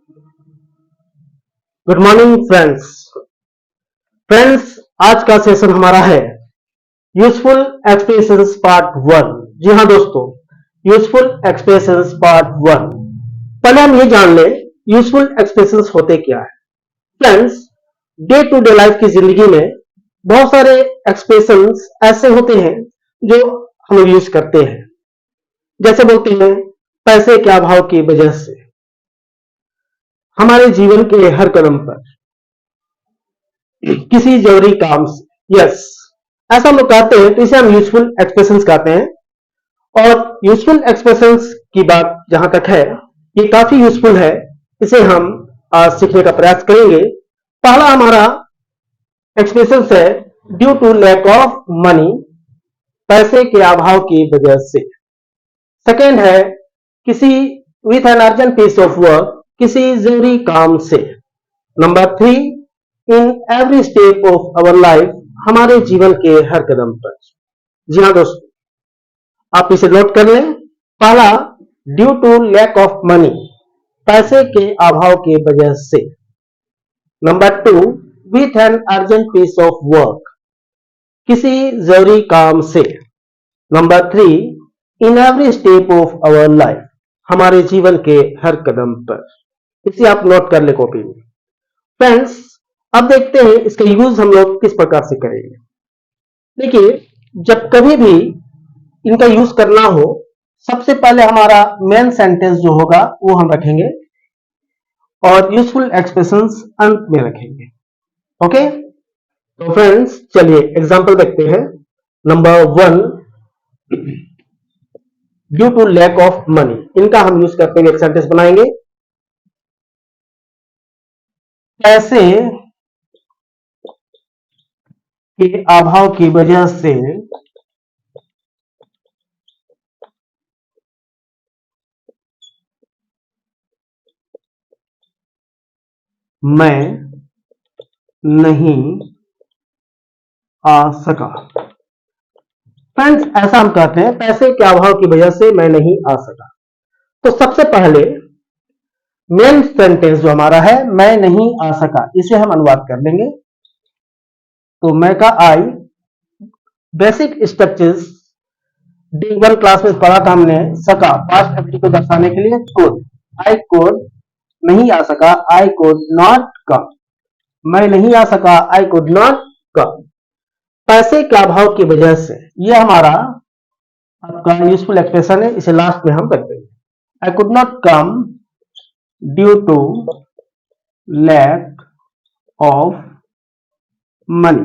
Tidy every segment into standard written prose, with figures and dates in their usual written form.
Good morning friends. आज का session हमारा है यूजफुल एक्सप्रेशंस पार्ट 1। जी हाँ दोस्तों, यूजफुल एक्सप्रेशंस पार्ट 1। पहले हम ये जान लें यूजफुल एक्सप्रेशंस होते क्या है। Friends, day to day life की जिंदगी में बहुत सारे एक्सप्रेशंस ऐसे होते हैं जो हम यूज करते हैं। जैसे बोलते हैं पैसे के अभाव की वजह से, हमारे जीवन के हर कदम पर, किसी जरूरी काम से। यस, ऐसा हम लोग कहते हैं तो इसे हम यूजफुल एक्सप्रेशंस कहते हैं। और यूजफुल एक्सप्रेशंस की बात जहां तक है, ये काफी यूजफुल है। इसे हम आज सीखने का प्रयास करेंगे। पहला हमारा एक्सप्रेशन है due to lack of money, पैसे के अभाव की वजह से। सेकेंड है किसी with an urgent piece of work, किसी जरूरी काम से। Number 3, in every step of our life, हमारे जीवन के हर कदम पर। जी हाँ दोस्तों, आप इसे नोट कर लें। पहला due to lack of money, पैसे के अभाव की वजह से। Number 2, with an urgent piece of work, किसी जरूरी काम से। Number 3, in every step of our life, हमारे जीवन के हर कदम पर। इसे आप नोट कर ले कॉपी में। फ्रेंड्स, अब देखते हैं इसका यूज हम लोग किस प्रकार से करेंगे। देखिए, जब कभी भी इनका यूज करना हो, सबसे पहले हमारा मेन सेंटेंस जो होगा वो हम रखेंगे और यूजफुल एक्सप्रेशंस अंत में रखेंगे। ओके, तो फ्रेंड्स चलिए एग्जांपल देखते हैं। Number 1, due to lack of money, इनका हम यूज करते हुए एक सेंटेंस बनाएंगे। पैसे के अभाव की वजह से मैं नहीं आ सका। फ्रेंड्स, ऐसा हम कहते हैं पैसे के अभाव की वजह से मैं नहीं आ सका। तो सबसे पहले मेन सेंटेंस जो हमारा है मैं नहीं आ सका, इसे हम अनुवाद कर लेंगे। तो मैं का आई, बेसिक स्ट्रक्चर्स D1 क्लास में पढ़ा था हमने। सका पास्ट एबिलिटी को दर्शाने के लिए कुड, आई कुड नहीं आ सका, आई कुड नॉट कम। मैं नहीं आ सका, आई कुड नॉट कम, पैसे के अभाव की वजह से। ये हमारा आपका यूजफुल एक्सप्रेशन है, इसे लास्ट में हम कर देंगे। I could not come due to lack of money,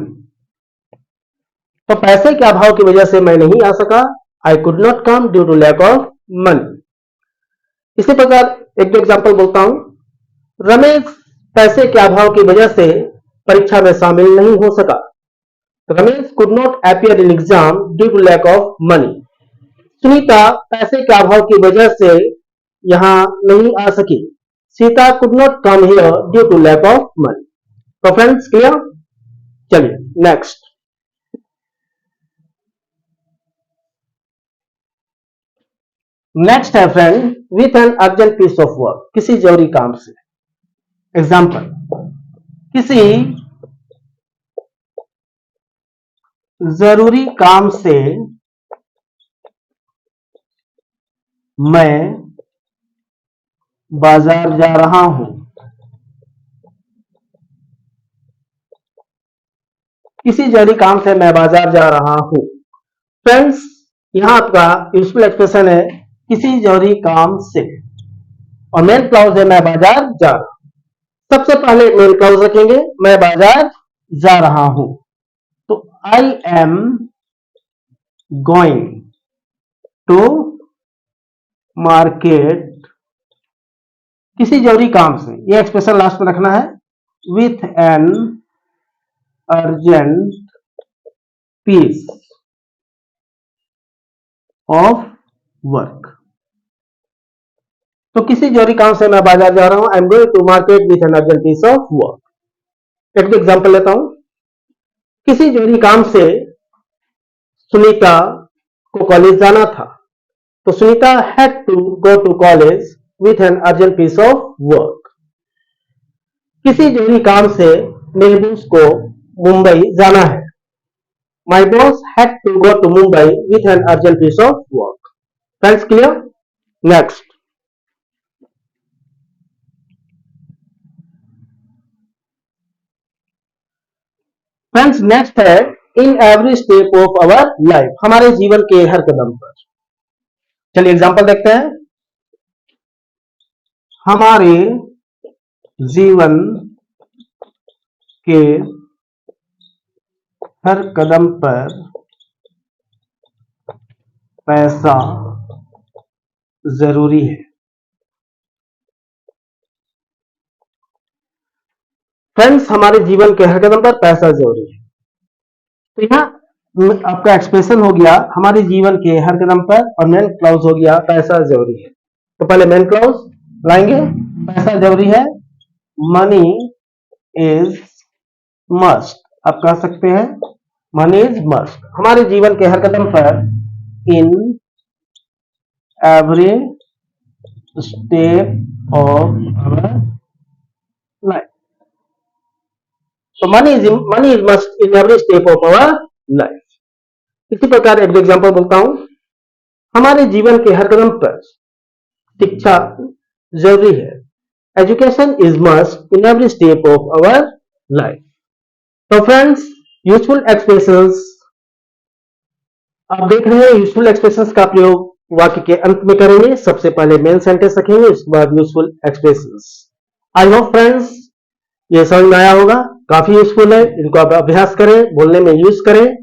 तो पैसे के अभाव की वजह से मैं नहीं आ सका। I could not come due to lack of money. इसी प्रकार एक दो एग्जाम्पल बोलता हूं। रमेश पैसे के अभाव की वजह से परीक्षा में शामिल नहीं हो सका। Ramesh could not appear in exam due to lack of money. Sunita पैसे के अभाव की वजह से यहां नहीं आ सकी। Sita could not come here due to lack of money. तो फ्रेंड्स क्लियर? चलिए नेक्स्ट। नेक्स्ट है friend with an urgent piece of work, किसी जरूरी काम से। एग्जाम्पल, किसी जरूरी काम से मैं बाजार जा रहा हूं। किसी जरूरी काम से मैं बाजार जा रहा हूं। फ्रेंड्स, यहां आपका यूजफुल एक्सप्रेशन है किसी जरूरी काम से, और मेन क्लाउज है मैं बाजार जा रहा हूं। सबसे पहले मेन क्लाउज रखेंगे, मैं बाजार जा रहा हूं। तो I am going to market, किसी जरूरी काम से, यह एक्सप्रेशन लास्ट में रखना है। With an urgent piece of work, तो किसी जरूरी काम से मैं बाजार जा रहा हूं। I am going to market with an urgent piece of work. एक एग्जांपल लेता हूं। किसी जरूरी काम से सुनीता को कॉलेज जाना था। तो Sunita had to go to college with an urgent piece of work. किसी जरूरी काम से मेरे बॉस को मुंबई जाना है। My boss had to go to Mumbai with an urgent piece of work. Friends, clear? Next. Friends, next है in every step of our life. हमारे जीवन के हर कदम पर। चलिए एग्जाम्पल देखते हैं। हमारे जीवन के हर कदम पर पैसा जरूरी है। फ्रेंड्स, हमारे जीवन के हर कदम पर पैसा जरूरी है। तो यहाँ आपका एक्सप्रेशन हो गया हमारे जीवन के हर कदम पर, और मेन क्लॉज हो गया पैसा जरूरी है। तो पहले मेन क्लॉज लाएंगे, पैसा जरूरी है, मनी इज मस्ट। आप कह सकते हैं मनी इज मस्ट। हमारे जीवन के हर कदम पर, in every step of our life. तो money is must in every step of our life. इसी प्रकार एक एग्जांपल बोलता हूं, हमारे जीवन के हर कदम पर शिक्षा जरूरी है। Education is must in every step of our life. तो फ्रेंड्स, यूजफुल एक्सप्रेशंस आप देख रहे हैं। यूजफुल एक्सप्रेशंस का प्रयोग वाक्य के अंत में करेंगे। सबसे पहले मेन सेंटेंस रखेंगे, उसके बाद useful expressions. I hope friends ये समझ में आया होगा। काफी यूजफुल है, इनको आप अभ्यास करें, बोलने में यूज करें,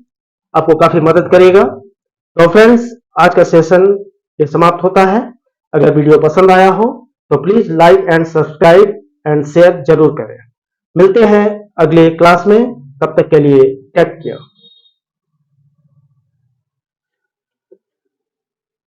आपको काफी मदद करेगा। तो फ्रेंड्स, आज का सेशन ये समाप्त होता है। अगर वीडियो पसंद आया हो तो please like and subscribe and share जरूर करें। मिलते हैं अगले क्लास में, तब तक के लिए टेक केयर।